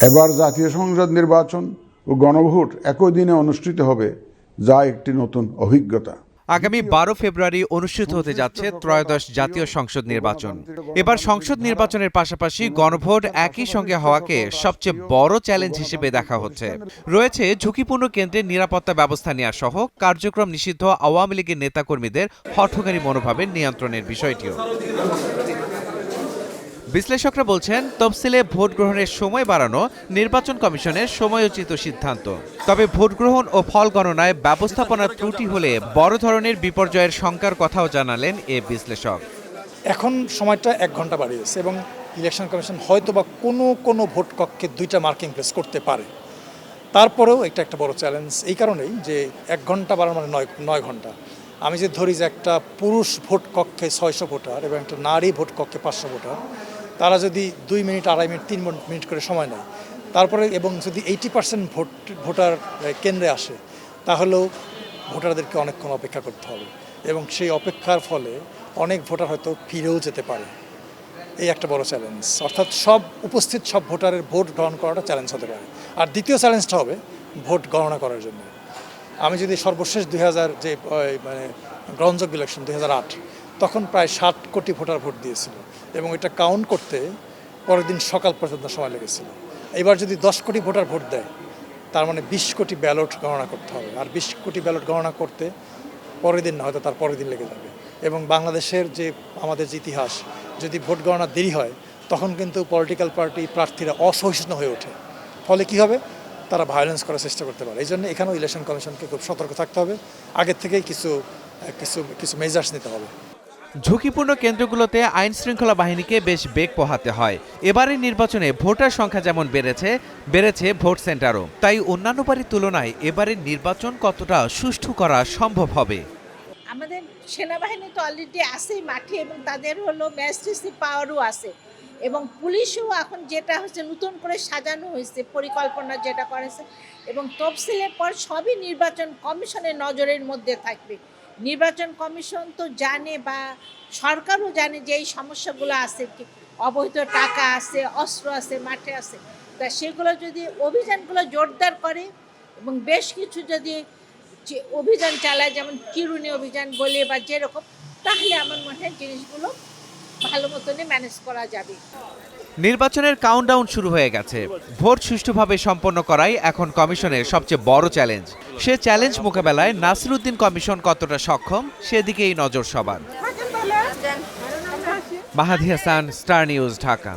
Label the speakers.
Speaker 1: এবার জাতীয় সংসদ নির্বাচন ও গণভোট একই দিনে অনুষ্ঠিত হবে, যা একটি নতুন অভিজ্ঞতা।
Speaker 2: আগামী 12 ফেব্রুয়ারি অনুষ্ঠিত হতে যাচ্ছে ত্রয়োদশ জাতীয় সংসদ নির্বাচন। এবার সংসদ নির্বাচনের পাশাপাশি গণভোট একই সঙ্গে হওয়াকে সবচেয়ে বড় চ্যালেঞ্জ হিসেবে দেখা হচ্ছে। রয়েছে ঝুঁকিপূর্ণ কেন্দ্রের নিরাপত্তা ব্যবস্থা নেওয়া সহ কার্যক্রম নিষিদ্ধ আওয়ামী লীগের নেতাকর্মীদের হঠকারী মনোভাবের নিয়ন্ত্রণের বিষয়টিও। বিশ্লেষকরা বলছেন, তফসিলে ভোট গ্রহণের সময় বাড়ানো নির্বাচন কমিশনের সময়োচিত সিদ্ধান্ত। তবে ভোট গ্রহণ ও ফল গণনায় ব্যবস্থাপনার ত্রুটি হলে বড় ধরনের বিপর্যয়ের শঙ্কার কথাও জানালেন এ বিশ্লেষক।
Speaker 3: এখন সময়টা 1 ঘন্টা বাড়িয়েছে এবং ইলেকশন কমিশন হয়তো বা কোনো ভোট কক্ষে 2টা মার্কিং প্লেস করতে পারে। তারপরেও এটা একটা বড় চ্যালেঞ্জ এই কারণেই যে 1 ঘন্টা বাড়ানো মানে 9 ঘন্টা। আমি যে ধরি যে একটা পুরুষ ভোট কক্ষে 600 ভোটার এবং একটা নারী ভোট কক্ষে 500 ভোটার, তারা যদি 2 মিনিট, 2.5 মিনিট, 3 মিনিট করে সময় নেয়, তারপরে এবং যদি 80% ভোটার কেন্দ্রে আসে, তাহলেও ভোটারদেরকে অনেকক্ষণ অপেক্ষা করতে হবে এবং সেই অপেক্ষার ফলে অনেক ভোটার হয়তো ফিরেও যেতে পারে। এই একটা বড় চ্যালেঞ্জ, অর্থাৎ উপস্থিত সব ভোটারের ভোট গ্রহণ করাটা চ্যালেঞ্জ হতে পারে। আর দ্বিতীয় চ্যালেঞ্জটা হবে ভোট গণনা করার জন্য। আমি যদি সর্বশেষ 2000 যে মানে গ্রহণযোগ্য ইলেকশন 2008, তখন প্রায় 7 কোটি ভোটার ভোট দিয়েছিল এবং এটা কাউন্ট করতে পরের দিন সকাল পর্যন্ত সময় লেগেছিল। এবার যদি 10 কোটি ভোটার ভোট দেয়, তার মানে 20 কোটি ব্যালট গণনা করতে হবে। আর 20 কোটি ব্যালট গণনা করতে পরের দিন না, হয়তো তার পরের দিন লেগে যাবে। এবং বাংলাদেশের যে আমাদের যে ইতিহাস, যদি ভোট গণনা দেরি হয়, তখন কিন্তু পলিটিক্যাল পার্টি প্রার্থীরা অসহিষ্ণু হয়ে ওঠে। ফলে কি হবে? তারা ভায়োলেন্স করার চেষ্টা করতে পারে। এই জন্য এখানেও ইলেকশন কমিশনকে খুব সতর্ক থাকতে হবে, আগের থেকেই কিছু মেজার্স নিতে হবে।
Speaker 2: ঝুঁকিপূর্ণ কেন্দ্রগুলোতে আইন শৃঙ্খলা বাহিনীকে বেশ বেগ পোহাতে হয়। এবারের নির্বাচনে ভোটার সংখ্যা যেমন বেড়েছে ভোট সেন্টারও। তাই অন্যান্য বারের তুলনায় এবারের নির্বাচন কতটা সুষ্ঠু করা সম্ভব হবে?
Speaker 4: আমাদের সেনাবাহিনী তো অলরেডি আছেই মাঠে এবং তাদের হলো ম্যাজিস্ট্রেসি পাওয়ারও আছে এবং পুলিশও এখন যেটা হচ্ছে নতুন করে সাজানো হয়েছে, পরিকল্পনা যেটা করেছে এবং তফসিলের পর সবই নির্বাচন কমিশনের নজরের মধ্যে থাকবে। নির্বাচন কমিশন তো জানে বা সরকারও জানে যে এই সমস্যাগুলো আছে, কি অবৈধ টাকা আছে, অস্ত্র আছে, মাঠে আছে। তা সেগুলো যদি অভিযানগুলো জোরদার করে এবং বেশ কিছু যদি অভিযান চালায়, যেমন কিরুনি অভিযান বলে বা যেরকম, তাহলে আমার মনে হয় জিনিসগুলো ভালো মতনই ম্যানেজ করা যাবে।
Speaker 2: নির্বাচনের কাউন্টডাউন শুরু হয়ে গেছে। ভোট সুষ্ঠুভাবে সম্পন্ন করাই এখন কমিশনের সবচেয়ে বড় চ্যালেঞ্জ। সে চ্যালেঞ্জ মোকাবেলায় নাসিরউদ্দিন কমিশন কতটা সক্ষম, সেদিকেই নজর সবার। মাহাদি হাসান, স্টার নিউজ, ঢাকা।